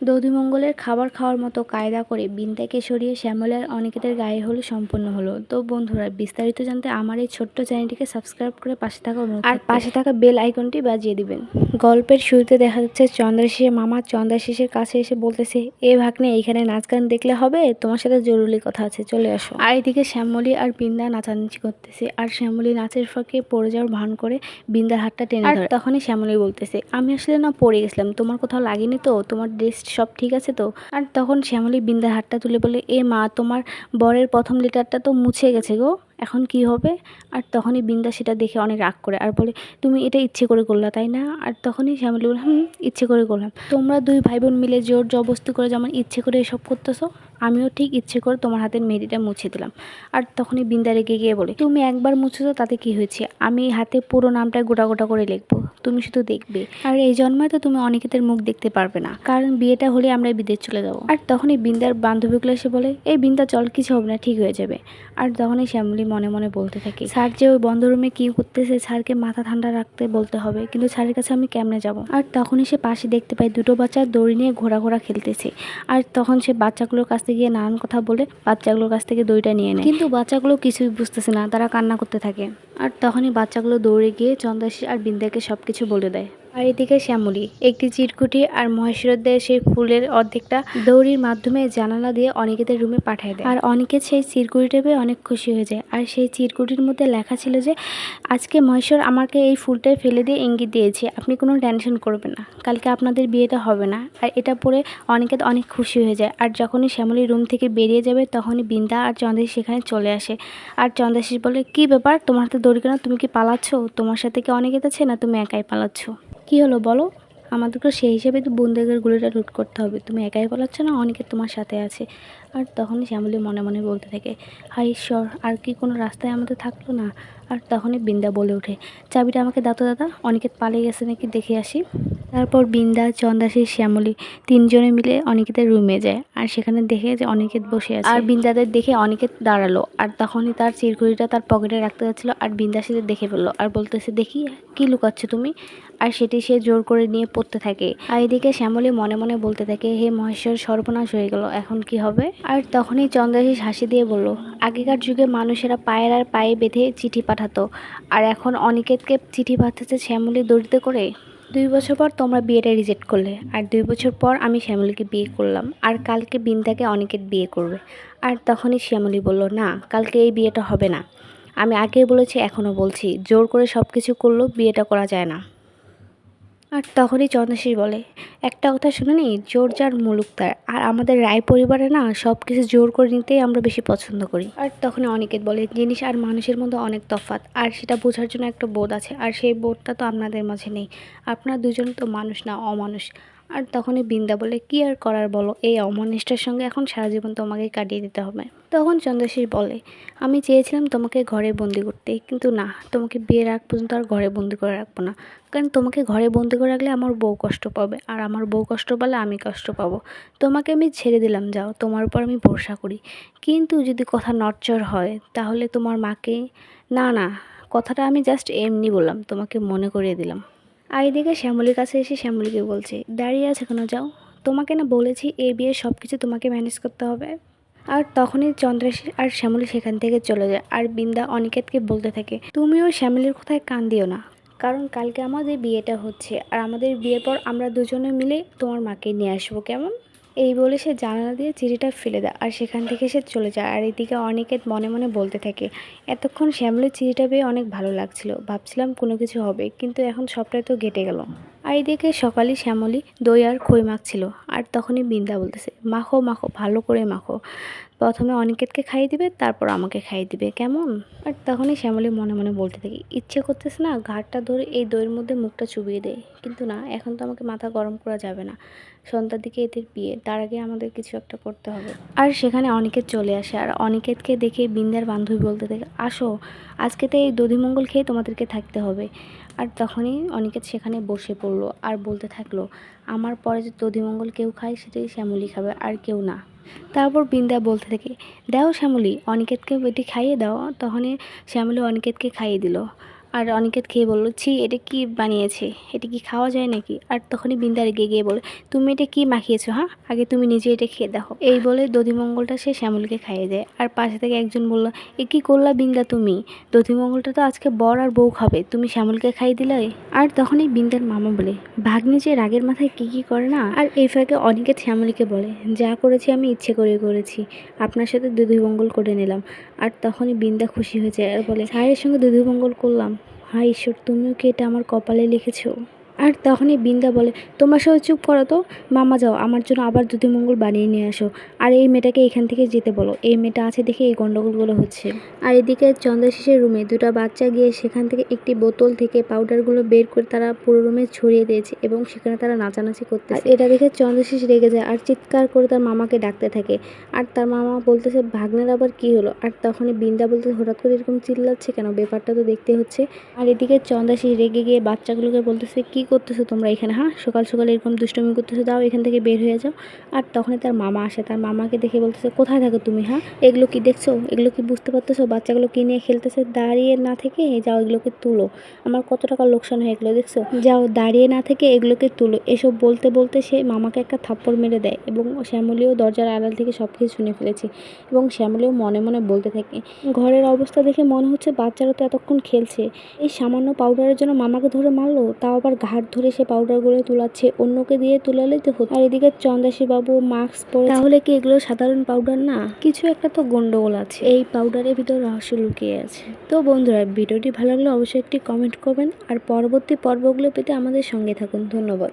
দধিমঙ্গলের খাবার খাওয়ার মতো কায়দা করে বিনতাকে সরিয়ে শ্যামল আর অনিকেতের গায়ে হলুদ সম্পন্ন হলো। তো বন্ধুরা, বিস্তারিত জানতে আমার এই ছোট্ট চ্যানেলটিকে সাবস্ক্রাইব করে পাশে থাকা আর পাশে থাকা বেল আইকনটি বাজিয়ে দিবেন। গল্পের শুরুতে দেখা যাচ্ছে চন্দ্রাশিসের মামা চন্দ্রাশিসের কাছে এসে বলতেছে, এ ভাগ্নে, এইখানে নাচ গান দেখলে হবে? তোমার সাথে জরুরি কথা আছে, চলে আসো। আর এদিকে শ্যামলী আর বিন্দা নাচানাচি করতেছে, আর শ্যামলী নাচের ফাঁকে পড়ে যাওয়ার ভান করে বিন্দার হাতটা টেনে ধরে। তখনই শ্যামলী বলতেছে, আমি আসলে না পড়ে গেছিলাম, তোমার কোথাও লাগেনি তো? তোমার ড্রেস সব ঠিক আছে তো? আর তখন শ্যামলী বিন্দার হাতটা তুলে বলে, এ মা, তোমার বরের প্রথম লেটারটা তো মুছে গেছে গো, এখন কি হবে? আর তখনই বিন্দা সেটা দেখে অনেক রাগ করে আর বলে, তুমি এটা ইচ্ছে করে করলা তাই না? আর তখনই শ্যামলী বলে, ইচ্ছে করে করলাম। তোমরা দুই ভাই বোন মিলে জোর জবরদস্তি করে যেমন ইচ্ছে করে এসব করতেছো, আমিও ঠিক ইচ্ছে করে তোমার হাতের মেহেদিটা মুছে দিলাম। আর তখনই বিন্দা রেগে গিয়ে বলে, তুমি একবার মুছেছো তাতে কি হয়েছে? আমি হাতে পুরো নামটা গোটা গোটা করে লিখবো, তুমি শুধু দেখবে। আর এই জন্মে তো তুমি অনিকেতের মুখ দেখতে পারবে না, কারণ বিয়েটা হলে আমরা বিদেশ চলে যাবো। আর তখনই বিন্দার বান্ধবীগুলো এসে বলে, এই বিন্দা চল, কিছু হবে না, ঠিক হয়ে যাবে। আর তখনই শ্যামলী মনে মনে বলতে থাকে, স্যার যে ওই বন্ধ রুমে কি করতেছে, স্যারকে মাথা ঠান্ডা রাখতে বলতে হবে, কিন্তু স্যারের কাছে আমি কেমনে যাব? আর তখনই সে পাশে দেখতে পায় দুটো বাচ্চা দড়ি নিয়ে ঘোরা খেলতেছে। আর তখন সে বাচ্চাগুলোর কাছ থেকে গিয়ে নানান কথা বলে বাচ্চাগুলোর কাছ থেকে দড়িটা নিয়ে নেয়, কিন্তু বাচ্চাগুলো কিছুই বুঝতেছে না, তারা কান্না করতে থাকে। আর তখনই বাচ্চাগুলো দৌড়ে গিয়ে চন্দ্রাশিস আর বিন্দাকে সবকিছু বলে দেয়। আর এদিকে শ্যামলী একটি চিরকুটি আর মহেশ্বরদের সেই ফুলের অর্ধেকটা দৌড়ির মাধ্যমে জানালা দিয়ে অনিকেতের রুমে পাঠিয়ে দেয়। আর অনিকেত সেই চিরকুটিটা পেয়ে অনেক খুশি হয়ে যায়। আর সেই চিরকুটির মধ্যে লেখা ছিল যে, আজকে মহেশ্বর আমাকে এই ফুলটাই ফেলে দিয়ে ইঙ্গিত দিয়েছে, আপনি কোনো টেনশন করবেন না, কালকে আপনাদের বিয়েটা হবে না। আর এটা পড়ে অনিকেত অনেক খুশি হয়ে যায়। আর যখনই শ্যামলী রুম থেকে বেরিয়ে যাবে, তখনই বিন্দা আর চন্দ্রাশিস সেখানে চলে আসে। আর চন্দ্রাশিস বলে, কি ব্যাপার, তোমার হাতে দড়ি কেন? তুমি কি পালাচ্ছ? তোমার সাথে কি অনিকেত আছে, না তুমি একাই পালাচ্ছ? কি হলো বলো? আমাদেরকে সেই হিসেবে তো বন্দুকের গুলিটা লুট করতে হবে, তুমি একাই পালাচ্ছ না, অনেকে তোমার সাথে আছে। আর তখনই শ্যামলী মনে মনে বলতে থাকে, হায় ঈশ্বর, আর কি কোনো রাস্তায় আমাদের থাকলো না? আর তখনই বিন্দা বলে ওঠে, চাবিটা আমাকে দাও তো দাদা, অনিকেত পালিয়ে গেছে নাকি, দেখে আসি। তারপর বিন্দা, চন্দ্রাশিস, শ্যামলী তিনজনে মিলে অনিকেতের রুমে যায়। আর সেখানে দেখে যে অনিকেত বসে আছে। আর বিন্দাদের দেখে অনিকেত দাঁড়ালো, আর তখনই তার চিরকুটিটা তার পকেটে রাখতে যাচ্ছিল। আর বিন্দা সেটা দেখে ফেললো আর বলতেছে, দেখি কি লুকাচ্ছ তুমি? আর সেটি সে জোর করে নিয়ে পড়তে থাকে। আর এদিকে শ্যামলী মনে মনে বলতে থাকে, হে মহেশ্বর, সর্বনাশ হয়ে গেল, এখন কি হবে? আর তখনই চন্দ্রাশিস হাসি দিয়ে বলল, আগেকার যুগে মানুষেরা পায়ের আর পায়ে বেঁধে চিঠি পাঠাতো, আর এখন অনিকেতকে চিঠি পাঠাচ্ছে শ্যামলী দড়িতে করে। 2 বছর পর তোমরা বিয়েটা রিজেক্ট করলে, আর 2 বছর পর আমি শ্যামলীকে বিয়ে করলাম, আর কালকে বিন্দাকে অনিকেত বিয়ে করবে। আর তখনই শ্যামলী বলল, না, কালকে এই বিয়েটা হবে না। আমি আগেই বলেছি, এখনও বলছি, জোর করে সব কিছু করলেও বিয়েটা করা যায় না। আর তখনই চন্দ্রাশিস বলে, একটা কথা শুনে নি, জোর যার মুলুক তার, আর আমাদের রায় পরিবারে না সব কিছু জোর করে নিতেই আমরা বেশি পছন্দ করি। আর তখন অনিকেত বলে, জিনিস আর মানুষের মধ্যে অনেক তফাৎ, আর সেটা বোঝার জন্য একটা বোধ আছে, আর সেই বোধটা তো আপনাদের মাঝে নেই। আপনারা দুজন তো মানুষ না, অমানুষ। আর তখনই বিন্দা বলে, কি আর করার বলো, এই অমানুষটার সঙ্গে এখন সারা জীবন তোমাকে কাটিয়ে দিতে হবে। তখন চন্দ্রাশিস বলে, আমি চেয়েছিলাম তোমাকে ঘরে বন্দি করতে, কিন্তু না, তোমাকে বিয়ের আগ পর্যন্ত আর ঘরে বন্দি করে রাখবো না, কারণ তোমাকে ঘরে বন্দি করে রাখলে আমার বউ কষ্ট পাবে, আর আমার বউ কষ্ট পেলে আমি কষ্ট পাবো। তোমাকে আমি ছেড়ে দিলাম, যাও, তোমার উপর আমি ভরসা করি, কিন্তু যদি কথা নড়চড় হয় তাহলে তোমার মাকে। না না, কথাটা আমি জাস্ট এমনি বললাম, তোমাকে মনে করিয়ে দিলাম। আর এদিকে শ্যামলীর কাছে এসে শ্যামলীকে বলছে, দাঁড়িয়ে আছে কেন, যাও, তোমাকে না বলেছি এই বিয়ের সব কিছু তোমাকে ম্যানেজ করতে হবে। আর তখনই চন্দ্রাশিস আর শ্যামলী সেখান থেকে চলে যায়। আর বিন্দা অনিকেতকে বলতে থাকে, তুমিও শ্যামলীর কোথায় কান দিও না, কারণ কালকে আমাদের বিয়েটা হচ্ছে, আর আমাদের বিয়ের পর আমরা দুজনে মিলে তোমার মাকে নিয়ে আসবো, কেমন? এই বলে সে জানালা দিয়ে চিঠিটা ফেলে দেয়, আর সেখান থেকে সে চলে যায়। আর এদিকে অনিকেত মনে মনে বলতে থাকে, এতক্ষণ শ্যামলীর চিঠিটা পেয়ে অনেক ভালো লাগছিল, ভাবছিলাম কোনো কিছু হবে, কিন্তু এখন সবটাই তো ঘেটে গেল। আর এদিকে সকালে শ্যামলী দই আর খই মাখছিল। আর তখনই বিন্দা বলতেছে, মাখো মাখো, ভালো করে মাখো, প্রথমে অনিকেতকে খাইয়ে দিবে, তারপর আমাকে খাইয়ে দিবে, কেমন? আর তখনই শ্যামলী মনে মনে বলতে থাকি, ইচ্ছে করতেছে না ঘাটটা ধরে এই দইয়ের মধ্যে মুখটা চুবিয়ে দেয়, কিন্তু না, এখন তো আমাকে মাথা গরম করা যাবে না, সন্ধ্যার দিকে এদের বিয়ে, তার আগে আমাদের কিছু একটা করতে হবে। আর সেখানে অনিকেত চলে আসে। আর অনিকেতকে দেখে বিন্দার বান্ধবী বলতে থাকে, আসো, আজকে তো এই দধিমঙ্গল খেয়ে তোমাদেরকে থাকতে হবে। আর তখনই অনিকেত সেখানে বসে পড়লো আর বলতে থাকলো, আমার পরে যে দধিমঙ্গল কেউ খায় সেটাই শ্যামলী খাবে, আর কেউ না। তারপর বিন্দা বলতে থাকে, দাও শ্যামলী, অনিকেতকে এটি খাইয়ে দাও। তখনই শ্যামলী অনিকেতকে খাইয়ে দিল। আর অনিকেত খেয়ে বললো, ছি এটা কি বানিয়েছে, এটা কি খাওয়া যায় নাকি? আর তখনই বিন্দা রেগে গিয়ে বলে, তুমি এটা কি মাখিয়েছো? হ্যাঁ, আগে তুমি নিজে এটা খেয়ে দেখো। এই বলে দধিমঙ্গলটা সে শ্যামলকে খাইয়ে দেয়। আর পাশে থেকে একজন বলল, এ কি করলা বিন্দা তুমি? দধিমঙ্গলটা তো আজকে বর আর বউ খাবে, তুমি শ্যামলকে খাইয়ে দিলে। আর তখনই বিন্দার মামা বলে, ভাগ্নি যে রাগের মাথায় কি করে না। আর এই ফাঁকে অনিকেত শ্যামলীকে বলে, যা করেছি আমি ইচ্ছে করে করেছি, আপনার সাথে দধিমঙ্গল করে নিলাম। আর তখনই বিন্দা খুশি হয়ে যায় আর বলে, স্যারের সঙ্গে দধিমঙ্গল করলাম, হায় ঈশ্বর, তুমিও কি এটা আমার কপালে লিখেছো? আর তখনই বিন্দা বলে, তোমরা সবাই চুপ করো তো, মামা যাও আমার জন্য আবার দধিমঙ্গল বানিয়ে নিয়ে আসো। আর এই মেয়েটাকে এখান থেকে যেতে বলো, এই মেয়েটা আছে দেখে এই গন্ডগোলগুলো হচ্ছে। আর এদিকে চন্দ্রশেষের রুমে দুটো বাচ্চা গিয়ে সেখান থেকে একটি বোতল থেকে পাউডারগুলো বের করে তারা পুরো রুমে ছড়িয়ে দিয়েছে এবং সেখানে তারা নাচানাচি করতে। আর এটা দেখে চন্দ্রশেষ রেগে যায় আর চিৎকার করে তার মামাকে ডাকতে থাকে। আর তার মামা বলতেছে, ভাগ্নের আবার কি হলো? আর তখনই বিন্দা বলতে, হঠাৎ করে এরকম চিল্লাচ্ছে কেন, ব্যাপারটা তো দেখতে হচ্ছে। আর এদিকে চন্দ্রশেষ রেগে গিয়ে বাচ্চাগুলোকে বলতেছে, কি করতেছো তোমরা এখানে? হ্যাঁ, সকাল সকাল এরকম দুষ্টুমি করতেছো, দাও এখান থেকে বের হয়ে যাও। আর তখনই তার মামা আসে, তার মামাকে দেখে বলতেছে, কোথায় থাকো তুমি? হ্যাঁ, এগুলো কি দেখছো? এগুলো কি বুঝতে পারতেছো বাচ্চাগুলো কি নিয়ে খেলতেছে? দাঁড়িয়ে না থেকে যাও এগুলোকে তুলো, আমার কত টাকা লোকসান হয় এগুলো দেখছো, যাও দাঁড়িয়ে না থেকে এগুলোকে তুলো। এসব বলতে বলতে সে মামাকে একটা থাপ্পড় মেরে দেয় এবং শ্যামলীও দরজার আড়াল থেকে সব কিছু শুনে ফেলেছে এবং শ্যামলীও মনে মনে বলতে থাকে, ঘরের অবস্থা দেখে মনে হচ্ছে বাচ্চারা তো এতক্ষণ খেলছে, এই সামান্য পাউডারের জন্য মামাকে ধরে মারলো, তাও আবার ঘাট ধরে সে পাউডারগুলো তুলাচ্ছে, অন্যকে দিয়ে তুলালেই তো হতো। আর এদিকে চন্দ্রাশী বাবু মাস্ক পরে, তাহলে কি এগুলো সাধারণ পাউডার না? কিছু একটা তো গন্ডগোল আছে, এই পাউডারের ভিতর রহস্য লুকিয়ে আছে। তো বন্ধুরা, ভিডিওটি ভালো লাগলে অবশ্যই একটি কমেন্ট করবেন আর পরবর্তী পর্বগুলো পেতে আমাদের সঙ্গে থাকুন। ধন্যবাদ।